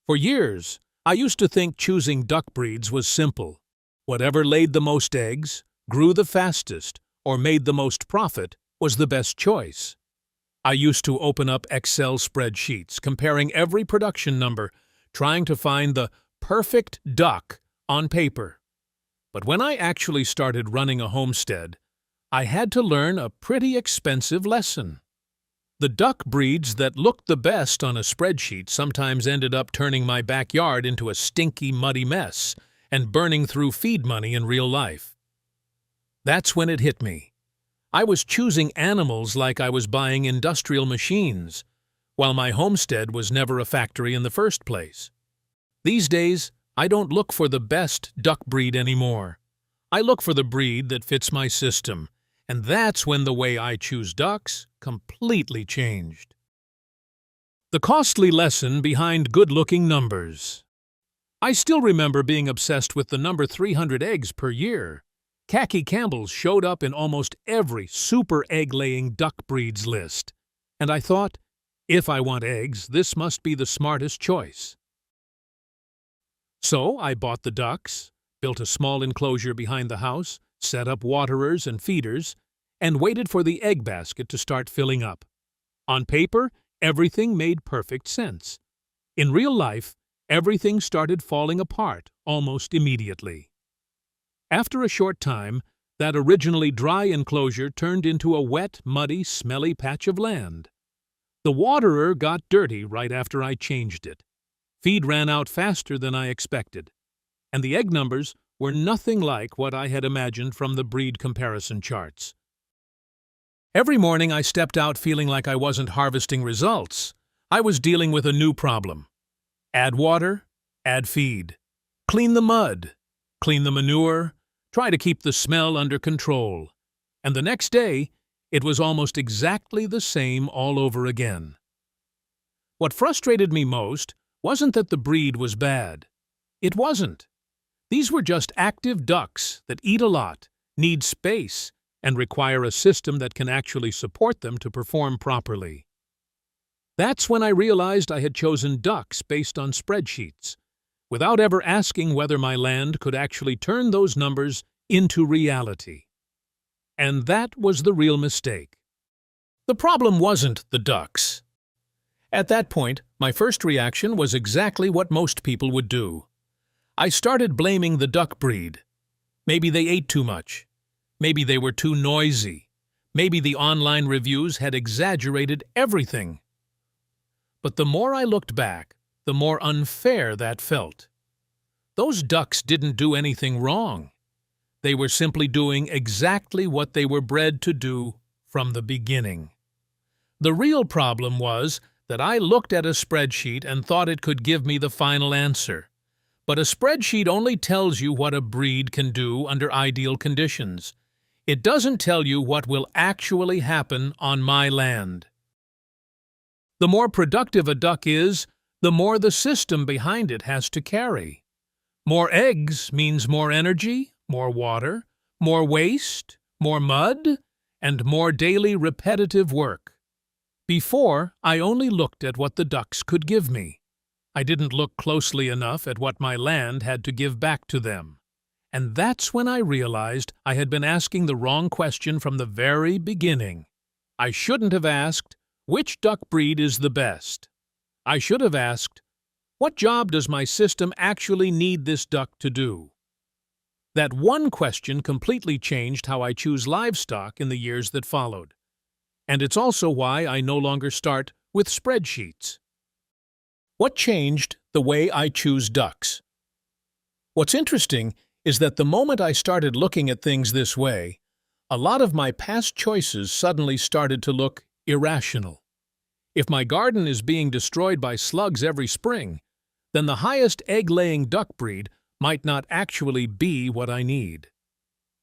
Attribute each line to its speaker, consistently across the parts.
Speaker 1: For years, I used to think choosing duck breeds was simple. Whatever laid the most eggs, grew the fastest, or made the most profit was the best choice. I used to open up Excel spreadsheets, comparing every production number, trying to find the perfect duck on paper. But when I actually started running a homestead, I had to learn a pretty expensive lesson. The duck breeds that looked the best on a spreadsheet sometimes ended up turning my backyard into a stinky, muddy mess and burning through feed money in real life. That's when it hit me. I was choosing animals like I was buying industrial machines, while my homestead was never a factory in the first place. These days, I don't look for the best duck breed anymore. I look for the breed that fits my system, and that's when the way I choose ducks completely changed. The costly lesson behind good-looking numbers. I still remember being obsessed with the number 300 eggs per year. Khaki Campbells showed up in almost every super egg-laying duck breeds list, and I thought, if I want eggs, this must be the smartest choice. So I bought the ducks, built a small enclosure behind the house, set up waterers and feeders, and waited for the egg basket to start filling up. On paper, everything made perfect sense. In real life, everything started falling apart almost immediately. After a short time, that originally dry enclosure turned into a wet, muddy, smelly patch of land. The waterer got dirty right after I changed it. Feed ran out faster than I expected, and the egg numbers were nothing like what I had imagined from the breed comparison charts. Every morning I stepped out feeling like I wasn't harvesting results. I was dealing with a new problem. Add water, add feed. Clean the mud, clean the manure, try to keep the smell under control. And the next day, it was almost exactly the same all over again. What frustrated me most wasn't that the breed was bad. It wasn't. These were just active ducks that eat a lot, need space, and require a system that can actually support them to perform properly. That's when I realized I had chosen ducks based on spreadsheets, without ever asking whether my land could actually turn those numbers into reality. And that was the real mistake. The problem wasn't the ducks. At that point, my first reaction was exactly what most people would do. I started blaming the duck breed. Maybe they ate too much. Maybe they were too noisy. Maybe the online reviews had exaggerated everything. But the more I looked back, the more unfair that felt. Those ducks didn't do anything wrong. They were simply doing exactly what they were bred to do from the beginning. The real problem was that I looked at a spreadsheet and thought it could give me the final answer. But a spreadsheet only tells you what a breed can do under ideal conditions. It doesn't tell you what will actually happen on my land. The more productive a duck is, the more the system behind it has to carry. More eggs means more energy, more water, more waste, more mud, and more daily repetitive work. Before, I only looked at what the ducks could give me. I didn't look closely enough at what my land had to give back to them. And that's when I realized I had been asking the wrong question from the very beginning. I shouldn't have asked, which duck breed is the best? I should have asked, what job does my system actually need this duck to do? That one question completely changed how I choose livestock in the years that followed. And it's also why I no longer start with spreadsheets. What changed the way I choose ducks? What's interesting is that the moment I started looking at things this way, a lot of my past choices suddenly started to look irrational. If my garden is being destroyed by slugs every spring, then the highest egg-laying duck breed might not actually be what I need.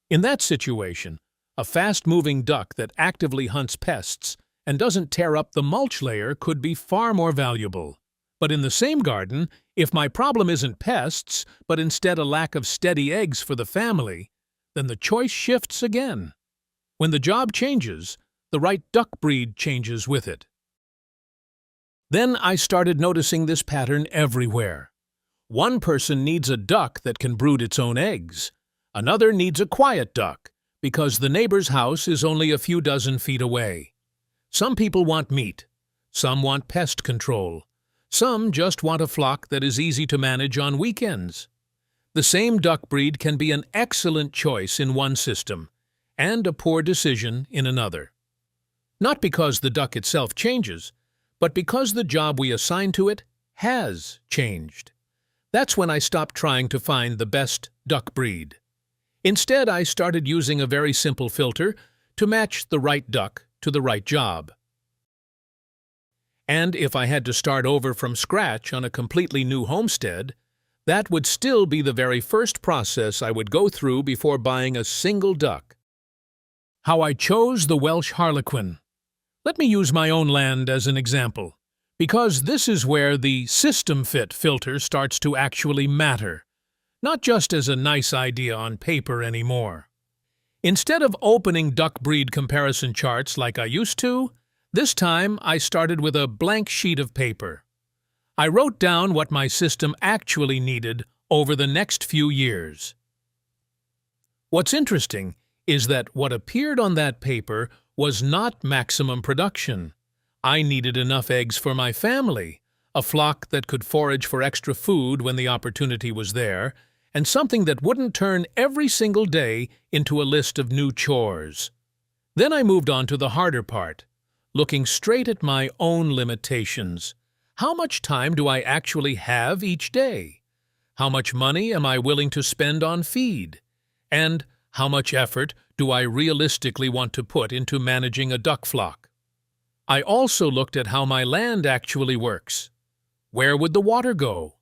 Speaker 1: In that situation, a fast-moving duck that actively hunts pests and doesn't tear up the mulch layer could be far more valuable. But in the same garden, if my problem isn't pests, but instead a lack of steady eggs for the family, then the choice shifts again. When the job changes, the right duck breed changes with it. Then I started noticing this pattern everywhere. One person needs a duck that can brood its own eggs. Another needs a quiet duck, because the neighbor's house is only a few dozen feet away. Some people want meat. Some want pest control. Some just want a flock that is easy to manage on weekends. The same duck breed can be an excellent choice in one system and a poor decision in another. Not because the duck itself changes, but because the job we assign to it has changed. That's when I stopped trying to find the best duck breed. Instead, I started using a very simple filter to match the right duck to the right job. And if I had to start over from scratch on a completely new homestead, that would still be the very first process I would go through before buying a single duck. How I chose the Welsh Harlequin. Let me use my own land as an example, because this is where the system fit filter starts to actually matter, not just as a nice idea on paper anymore. Instead of opening duck breed comparison charts like I used to, this time I started with a blank sheet of paper. I wrote down what my system actually needed over the next few years. What's interesting is that what appeared on that paper was not maximum production. I needed enough eggs for my family, a flock that could forage for extra food when the opportunity was there, and something that wouldn't turn every single day into a list of new chores. Then I moved on to the harder part, looking straight at my own limitations. How much time do I actually have each day? How much money am I willing to spend on feed? And how much effort do I realistically want to put into managing a duck flock? I also looked at how my land actually works. Where would the water go?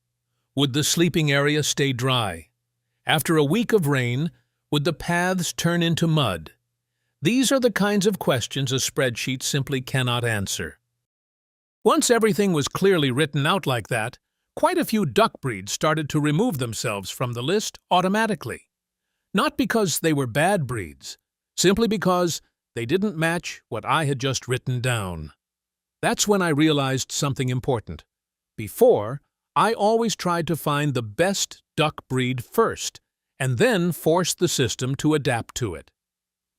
Speaker 1: Would the sleeping area stay dry? After a week of rain, would the paths turn into mud? These are the kinds of questions a spreadsheet simply cannot answer. Once everything was clearly written out like that, quite a few duck breeds started to remove themselves from the list automatically. Not because they were bad breeds, simply because they didn't match what I had just written down. That's when I realized something important. Before, I always tried to find the best duck breed first, and then force the system to adapt to it.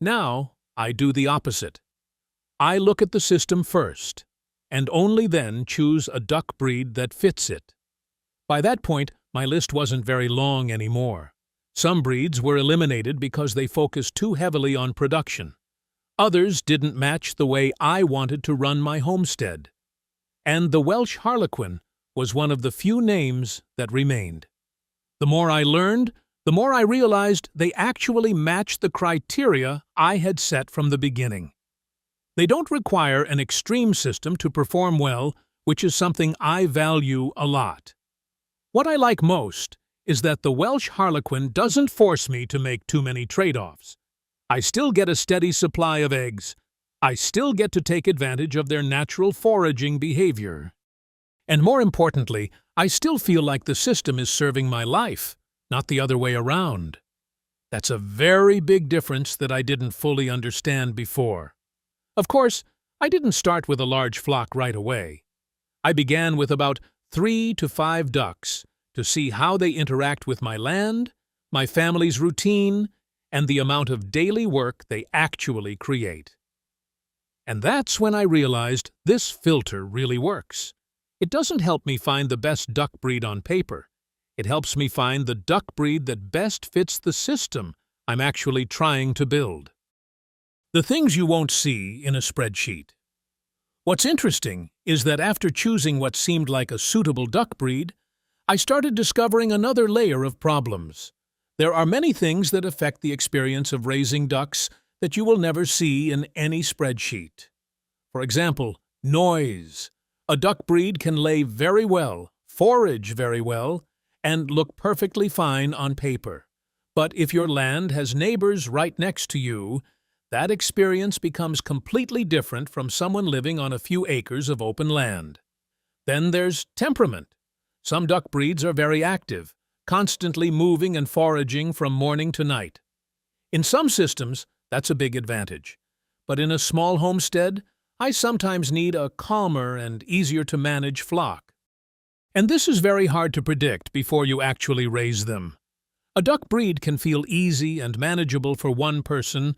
Speaker 1: Now, I do the opposite. I look at the system first, and only then choose a duck breed that fits it. By that point, my list wasn't very long anymore. Some breeds were eliminated because they focused too heavily on production. Others didn't match the way I wanted to run my homestead. And the Welsh Harlequin was one of the few names that remained. The more I learned, the more I realized they actually matched the criteria I had set from the beginning. They don't require an extreme system to perform well, which is something I value a lot. What I like most is that the Welsh Harlequin doesn't force me to make too many trade-offs. I still get a steady supply of eggs. I still get to take advantage of their natural foraging behavior. And more importantly, I still feel like the system is serving my life, not the other way around. That's a very big difference that I didn't fully understand before. Of course, I didn't start with a large flock right away. I began with about 3 to 5 ducks to see how they interact with my land, my family's routine, and the amount of daily work they actually create. And that's when I realized this filter really works. It doesn't help me find the best duck breed on paper. It helps me find the duck breed that best fits the system I'm actually trying to build. The things you won't see in a spreadsheet. What's interesting is that after choosing what seemed like a suitable duck breed, I started discovering another layer of problems. There are many things that affect the experience of raising ducks that you will never see in any spreadsheet. For example, noise. A duck breed can lay very well, forage very well, and look perfectly fine on paper. But if your land has neighbors right next to you, that experience becomes completely different from someone living on a few acres of open land. Then there's temperament. Some duck breeds are very active, constantly moving and foraging from morning to night. In some systems, that's a big advantage. But in a small homestead, I sometimes need a calmer and easier-to-manage flock. And this is very hard to predict before you actually raise them. A duck breed can feel easy and manageable for one person,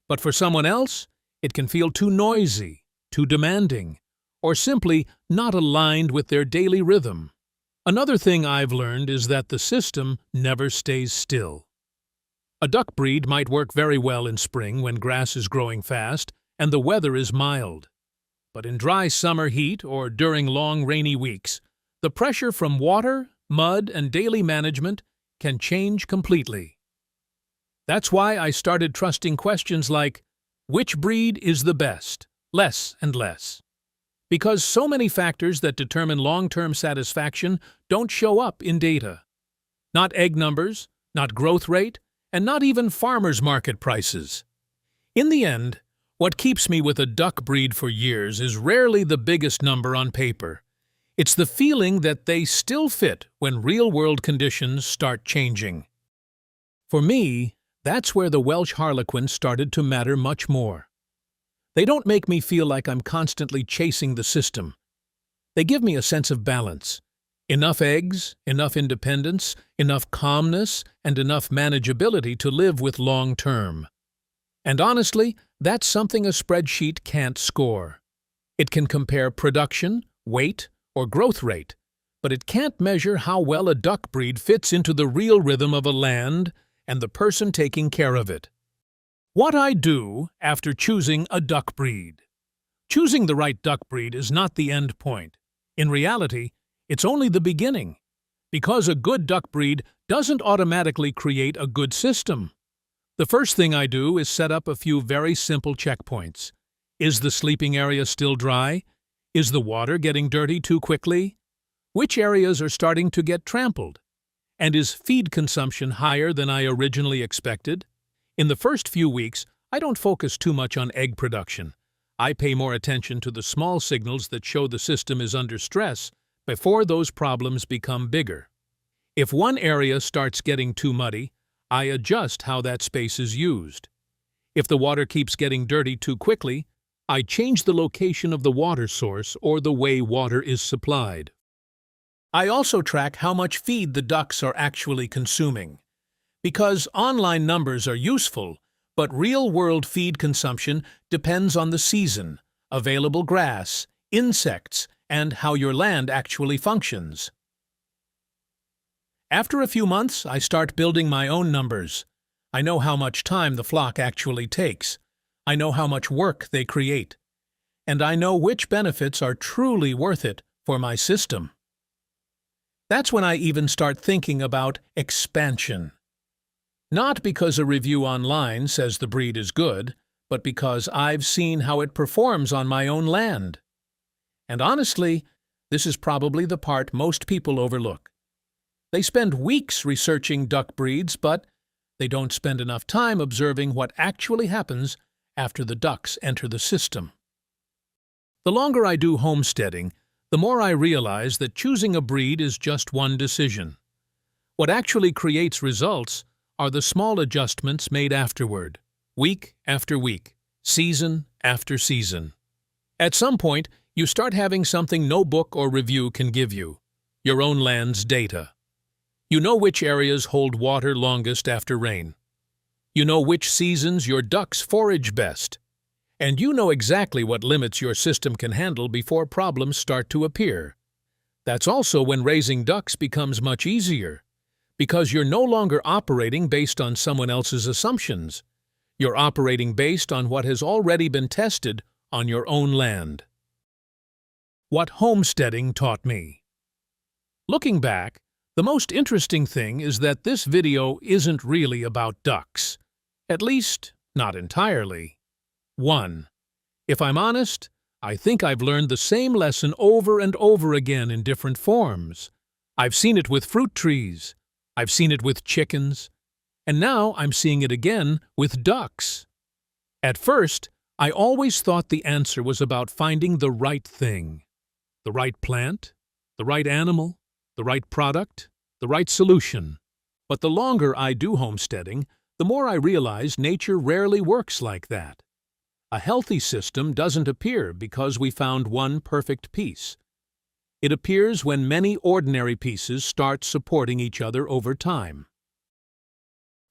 Speaker 1: but for someone else, it can feel too noisy, too demanding, or simply not aligned with their daily rhythm. Another thing I've learned is that the system never stays still. A duck breed might work very well in spring when grass is growing fast and the weather is mild. But in dry summer heat or during long rainy weeks, the pressure from water, mud, and daily management can change completely. That's why I started trusting questions like, which breed is the best? Less and less. Because so many factors that determine long-term satisfaction don't show up in data. Not egg numbers, not growth rate, and not even farmers' market prices. In the end, what keeps me with a duck breed for years is rarely the biggest number on paper. It's the feeling that they still fit when real-world conditions start changing. For me, that's where the Welsh Harlequin started to matter much more. They don't make me feel like I'm constantly chasing the system. They give me a sense of balance. Enough eggs, enough independence, enough calmness, and enough manageability to live with long-term. And honestly, that's something a spreadsheet can't score. It can compare production, weight, or growth rate, but it can't measure how well a duck breed fits into the real rhythm of a land and the person taking care of it. What I do after choosing a duck breed. Choosing the right duck breed is not the end point. In reality, it's only the beginning, because a good duck breed doesn't automatically create a good system. The first thing I do is set up a few very simple checkpoints. Is the sleeping area still dry? Is the water getting dirty too quickly? Which areas are starting to get trampled? And is feed consumption higher than I originally expected? In the first few weeks, I don't focus too much on egg production. I pay more attention to the small signals that show the system is under stress before those problems become bigger. If one area starts getting too muddy, I adjust how that space is used. If the water keeps getting dirty too quickly, I change the location of the water source or the way water is supplied. I also track how much feed the ducks are actually consuming. Because online numbers are useful, but real-world feed consumption depends on the season, available grass, insects, and how your land actually functions. After a few months, I start building my own numbers. I know how much time the flock actually takes. I know how much work they create. And I know which benefits are truly worth it for my system. That's when I even start thinking about expansion. Not because a review online says the breed is good, but because I've seen how it performs on my own land. And honestly, this is probably the part most people overlook. They spend weeks researching duck breeds, but they don't spend enough time observing what actually happens after the ducks enter the system. The longer I do homesteading, the more I realize that choosing a breed is just one decision. What actually creates results are the small adjustments made afterward, week after week, season after season. At some point, you start having something no book or review can give you: your own land's data. You know which areas hold water longest after rain. You know which seasons your ducks forage best. And you know exactly what limits your system can handle before problems start to appear. That's also when raising ducks becomes much easier, because you're no longer operating based on someone else's assumptions. You're operating based on what has already been tested on your own land. What homesteading taught me. Looking back, the most interesting thing is that this video isn't really about ducks. At least, not entirely. 1. If I'm honest, I think I've learned the same lesson over and over again in different forms. I've seen it with fruit trees. I've seen it with chickens. And now I'm seeing it again with ducks. At first, I always thought the answer was about finding the right thing. The right plant, the right animal, the right product, the right solution. But the longer I do homesteading, the more I realize nature rarely works like that. A healthy system doesn't appear because we found one perfect piece. It appears when many ordinary pieces start supporting each other over time.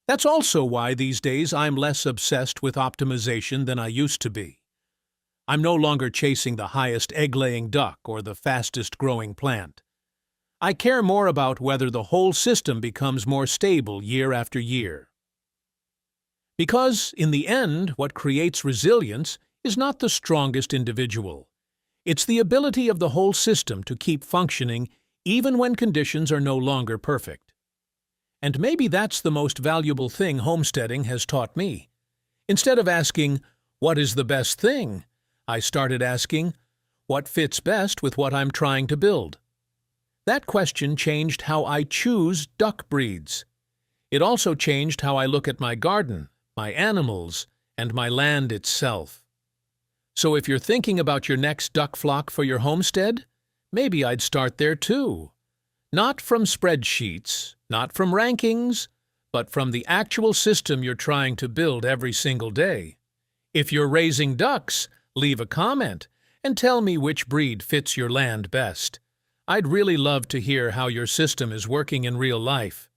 Speaker 1: That's also why these days I'm less obsessed with optimization than I used to be. I'm no longer chasing the highest egg-laying duck or the fastest-growing plant. I care more about whether the whole system becomes more stable year after year. Because, in the end, what creates resilience is not the strongest individual. It's the ability of the whole system to keep functioning even when conditions are no longer perfect. And maybe that's the most valuable thing homesteading has taught me. Instead of asking, "What is the best thing?" I started asking, "What fits best with what I'm trying to build?" That question changed how I choose duck breeds. It also changed how I look at my garden, my animals, and my land itself. So if you're thinking about your next duck flock for your homestead, maybe I'd start there too. Not from spreadsheets, not from rankings, but from the actual system you're trying to build every single day. If you're raising ducks, leave a comment and tell me which breed fits your land best. I'd really love to hear how your system is working in real life.